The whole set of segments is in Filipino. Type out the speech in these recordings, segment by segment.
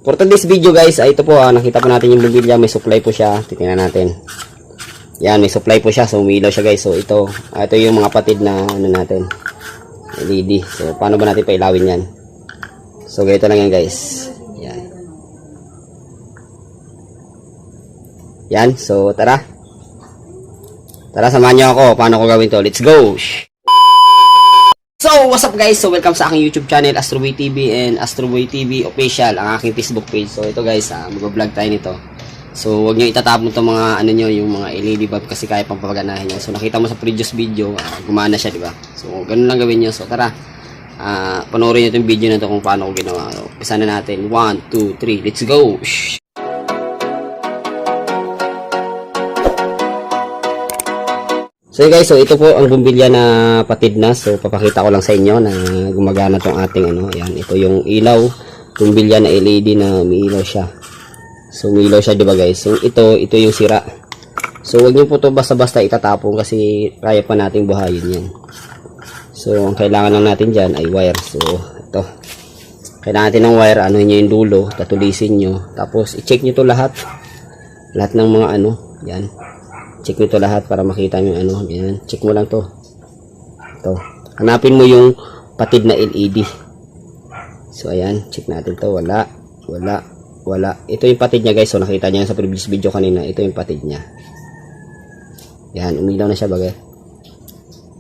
For today's video guys, ay ito po, nakita po natin yung bumbilya, may supply po siya. Titingnan natin. Yan, may supply po siya. So, umilaw siya guys. So, ito yung mga patid na ano natin. LED. So, paano ba natin pailawin yan? So, ganito lang yan guys. Yan. Yan. So, tara. Tara, samahan nyo ako. Paano ko gawin to? Let's go! So, what's up guys? So, welcome sa aking YouTube channel, Astroboy TV and Astroboy TV Official, ang aking Facebook page. So, ito guys, mag-vlog tayo nito. So, huwag nyo itatapon itong mga, ano nyo, yung mga LED bulb kasi kaya pang papaganahin nyo. So, nakita mo sa previous video, gumana siya, diba? So, ganun lang gawin nyo. So, tara, panoorin nyo itong video na ito kung paano ko ginawa. So, umpisa na natin. 1, 2, 3, let's go! Shhh! So guys, so ito po ang bumbilya na patid na. So papakita ko lang sa inyo na gumagana tong ating ano. Ayan, ito yung ilaw, bumbilya na LED na umiilaw siya. So umiilaw siya, 'di ba guys? So ito yung sira. So wag niyo po to basta-basta itatapon kasi kaya pa nating buhayin 'yan. So ang kailangan lang natin diyan ay wire. So ito. Kailangan natin ng wire, ano niyo yung dulo, tatulisin niyo. Tapos i-check niyo to lahat. Lahat ng mga ano, 'yan. Check mo ito lahat para makita mo yung ano. Yan. Check mo lang to. Ito. Hanapin mo yung patid na LED. So, ayan. Check natin to. Wala. Wala. Wala. Ito yung patid niya guys. So, nakita niya sa previous video kanina. Ito yung patid niya. Yan. Umilaw na siya bagay.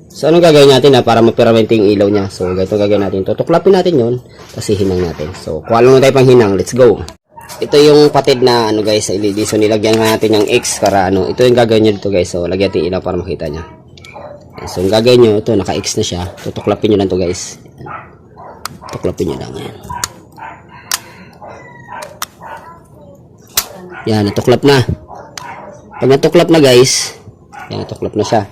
So, anong gagawin natin para mapiramento yung ilaw niya? So, ganito gagawin natin. Tutuklapin natin yun. Tapos hinang natin. So, kuha lang tayo pang hinang. Let's go. Ito yung patid na ano guys sa LED. So nilagyan natin yung X para ano. Ito yung gagawin nyo dito guys. So lagyan natin ilaw para makita nya. So yung gagawin nyo, ito naka-X na siya. Tutuklapin nyo lang to guys. Tutuklapin nyo lang yan. Yan, natuklap na. Pag natuklap na guys, yan, natuklap na siya.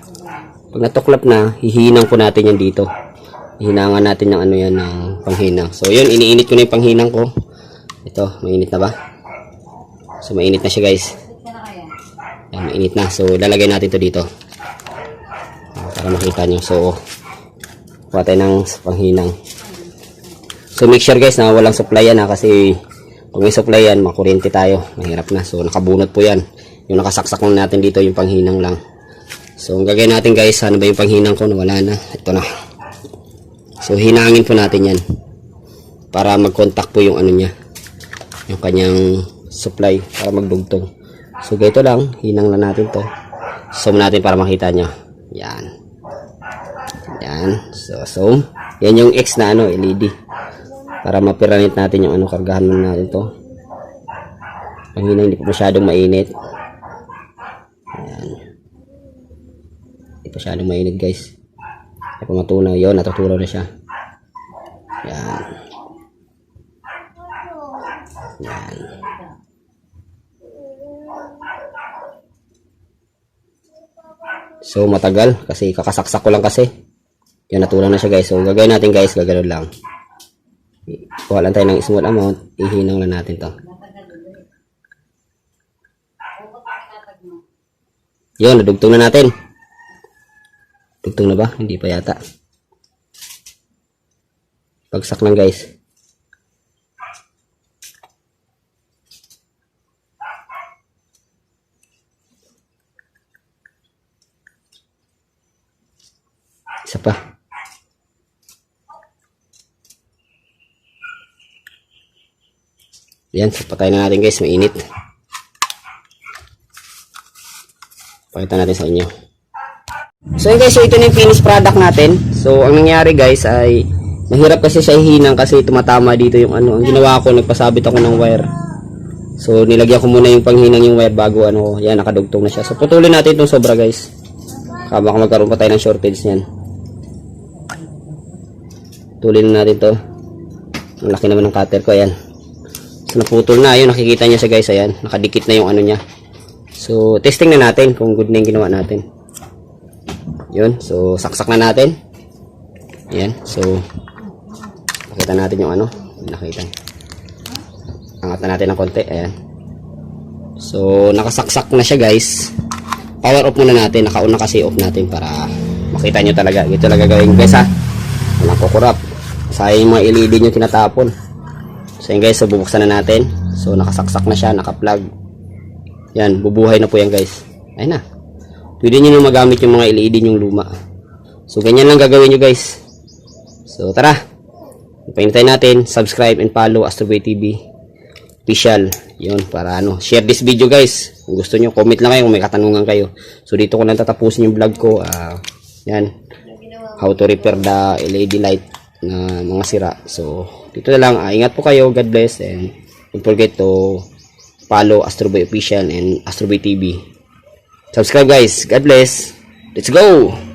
Pag natuklap na, hihinang po natin yan dito. Hihinangan natin ng ano yan, ng panghinang. So yun, iniinit ko na yung panghinang ko. Ito, mainit na ba? So, mainit na siya guys. Yan, mainit na. So, ilalagay natin to dito. Para makita nyo. So, kuha tayo ng panghinang. So, make sure guys na walang supply yan kasi kung may supply yan, makuryente tayo. Mahirap na. So, nakabunot po yan. Yung nakasaksak lang natin dito, yung panghinang lang. So, ang gagawin natin guys, ano ba yung panghinang ko? Nawala na. Ito na. So, hinangin po natin yan. Para mag-contact po yung ano niya. Yung kanyang supply para magdugtong. So ganito lang, hinang lang natin to. Zoom natin para makita nyo. Yan. Yan. So zoom. Yan yung X na ano, LED. Para mapiranit natin yung ano, kargahan lang natin to. Ang hinang hindi pa masyadong mainit. Yan. Hindi pa masyadong mainit guys. Ay pumatunaw yun, natutunaw na siya. Yan. Yan. So matagal kasi kakasaksak ko lang kasi. Yan, natulang na siya guys. So gagawin natin guys, gagawin lang. Kuha lang tayo ng small amount, ihinang lang natin to. Yun, nadugtong na natin. Dugtong na ba? Hindi pa yata. Pagsak lang guys. Isa pa. Yan, so patayin na natin guys, mainit. Pakita natin sa inyo. So yun guys, so ito na yung finished product natin. So ang nangyari guys ay mahirap kasi siya ihinang kasi tumatama dito yung ano. Ang ginawa ko, nagpasabit ako ng wire. So nilagyan ko muna yung panghinang yung wire bago ano. Yan, nakadugtong na siya. So putulin natin itong sobra guys. Baka magkaroon pa tayo ng shortage niyan. Tulin natin to. Ang laki naman ng cutter ko, ayan. So naputol na, ayun, nakikita niya siya guys, ayan. Nakadikit na yung ano niya. So testing na natin kung good na yung ginawa natin. Yun, so saksak na natin. Ayan, so nakita natin yung ano. Nakita. Angat na natin ng konti, ayan. So nakasaksak na siya guys. Power off muna natin, nakauna kasi off natin para makita nyo talaga. Ito talaga gawin guys ha. Walang kukurap. Sayang yung mga LED nyo tinatapon. So yan guys, so bubuksan na natin. So nakasaksak na siya, naka-plug. Yan, bubuhay na po yan guys. Ayun na. Pwede nyo na magamit yung mga LED yung luma. So ganyan lang gagawin nyo guys. So tara. Ipahintay natin, subscribe and follow Astroboy TV official. Yun, para share this video guys. Kung gusto nyo, comment lang kayo kung may katanungan kayo. So dito ko lang tatapusin yung vlog ko. Yan. How to repair the LED light na mga sira. So dito na lang. Ingat po kayo. God bless. And don't forget to follow Astroboy official and Astroboy TV. Subscribe guys. God bless. Let's go!